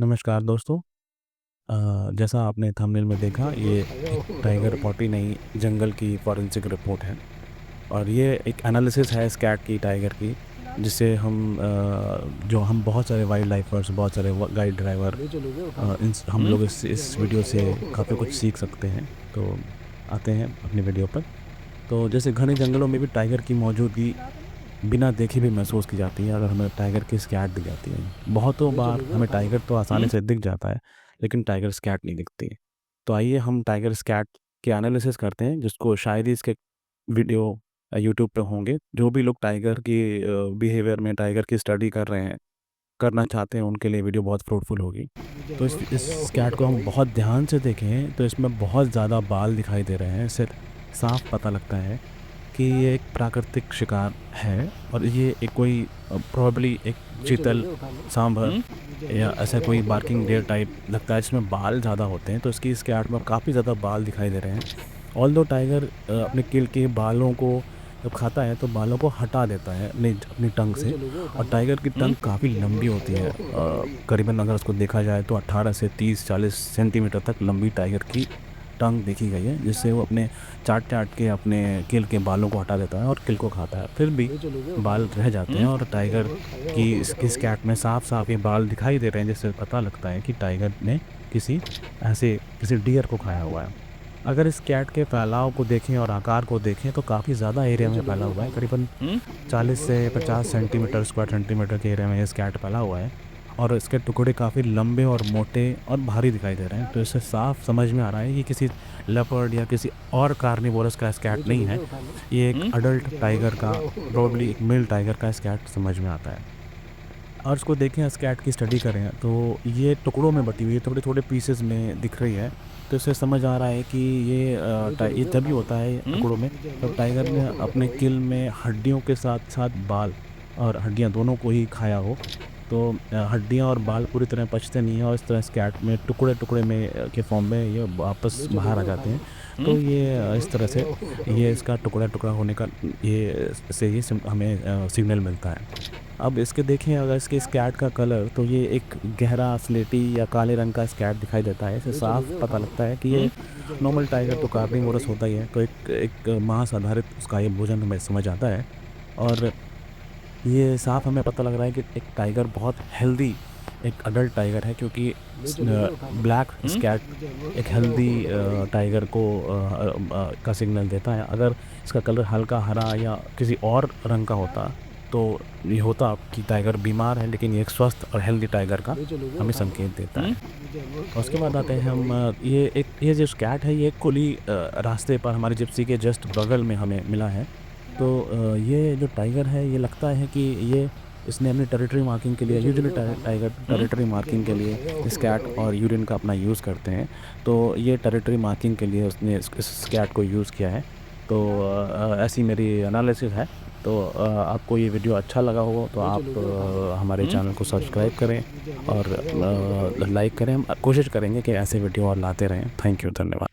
नमस्कार दोस्तों। जैसा आपने थंबनेल में देखा, ये एक टाइगर पॉटी नहीं, जंगल की फॉरेंसिक रिपोर्ट है। और ये एक एनालिसिस है स्कैट की, टाइगर की, जिससे जो हम बहुत सारे वाइल्ड लाइफर्स, बहुत सारे गाइड ड्राइवर, हम लोग इस वीडियो से काफ़ी कुछ सीख सकते हैं। तो आते हैं अपनी वीडियो पर। तो जैसे घने जंगलों में भी टाइगर की मौजूदगी बिना देखे भी महसूस की जाती है, अगर हमें टाइगर की स्कैट दिख जाती है। बहुतों बार हमें टाइगर तो आसानी से दिख जाता है, लेकिन टाइगर स्कैट नहीं दिखती। तो आइए हम टाइगर स्कैट के एनालिसिस करते हैं, जिसको शायद ही इसके वीडियो यूट्यूब पे होंगे। जो भी लोग टाइगर की बिहेवियर में, टाइगर की स्टडी कर रहे हैं, करना चाहते हैं, उनके लिए वीडियो बहुत फ्रूटफुल होगी। तो इस स्कैट को हम बहुत ध्यान से देखें तो इसमें बहुत ज़्यादा बाल दिखाई दे रहे हैं। इससे साफ पता लगता है कि ये एक प्राकृतिक शिकार है, और ये एक कोई प्रोबेबली एक चीतल, सांभर या ऐसा कोई बार्किंग डेयर टाइप लगता है, जिसमें बाल ज़्यादा होते हैं। तो इसकी इसके आर्ट में काफ़ी ज़्यादा बाल दिखाई दे रहे हैं। ऑल्दो टाइगर अपने किल के बालों को जब खाता है तो बालों को हटा देता है अपनी अपनी टंग से। और टाइगर की टंग काफ़ी लंबी होती है। करीबन अगर उसको देखा जाए तो 18 से 30-40 सेंटीमीटर तक लंबी टाइगर की टंग देखी गई है, जिससे वो अपने चाट चाट के अपने किल के बालों को हटा देता है और किल को खाता है। फिर भी बाल रह जाते हैं, और टाइगर की इसकी स्कैट में साफ साफ ये बाल दिखाई दे रहे हैं, जिससे पता लगता है कि टाइगर ने किसी डियर को खाया हुआ है। अगर इस कैट के फैलाव को देखें और आकार को देखें तो काफ़ी ज़्यादा एरिया में फैला हुआ है। करीबन 40 से 50 सेंटीमीटर, स्क्वायर सेंटीमीटर के एरिया में ये स्कैट फैला हुआ है। और इसके टुकड़े काफ़ी लंबे और मोटे और भारी दिखाई दे रहे हैं। तो इससे साफ समझ में आ रहा है कि किसी लेपर्ड या किसी और कार्निवोरस का स्कैट नहीं है। ये एक अडल्ट टाइगर का, प्रोबेबली एक मेल टाइगर का स्कैट समझ में आता है। और उसको देखें, स्कैट की स्टडी करें तो ये टुकड़ों में बटी हुई है, थोड़े थोड़े पीसेस में दिख रही है। तो इससे समझ आ रहा है कि ये तभी होता है टुकड़ों में, तब टाइगर ने अपने किल में हड्डियों के साथ साथ बाल और हड्डियाँ दोनों को ही खाया हो। तो हड्डियाँ और बाल पूरी तरह पचते नहीं हैं, और इस तरह स्कैट में टुकड़े टुकड़े में के फॉर्म में ये वापस बाहर आ जाते हैं। तो ये इस तरह से ये इसका टुकड़ा टुकड़ा होने का ये हमें सिग्नल मिलता है। अब इसके देखें, अगर इसके स्कैट का कलर, तो ये एक गहरा स्लेटी या काले रंग का स्कैट दिखाई देता है। इससे साफ पता लगता है कि ये नॉर्मल टाइगर तो कार्निवोरस होता ही है, तो एक एक मांस आधारित उसका ये भोजन हमें समझ आता है। और ये साफ हमें पता लग रहा है कि एक टाइगर बहुत हेल्दी, एक अडल्ट टाइगर है, क्योंकि ब्लैक स्कैट एक हेल्दी टाइगर को का सिग्नल देता है। अगर इसका कलर हल्का हरा या किसी और रंग का होता तो ये होता कि टाइगर बीमार है, लेकिन ये एक स्वस्थ और हेल्दी टाइगर का हमें संकेत देता है। और उसके बाद आते हैं हम, ये जो स्कैट है, ये खुली रास्ते पर हमारी जिप्सी के जस्ट बगल में हमें मिला है। तो ये जो टाइगर है, ये लगता है कि ये इसने अपनी टेरिटरी मार्किंग के लिए, यूजुअली टाइगर टेरिटरी मार्किंग के लिए स्कैट और यूरिन का अपना यूज़ करते हैं। तो ये टेरिटरी मार्किंग के लिए उसने इस स्कैट को यूज़ किया है। तो ऐसी मेरी एनालिसिस है। तो आपको ये वीडियो अच्छा लगा हो तो आप हमारे चैनल को सब्सक्राइब करें और लाइक करें। हम कोशिश करेंगे कि ऐसे वीडियो और लाते रहें। थैंक यू, धन्यवाद।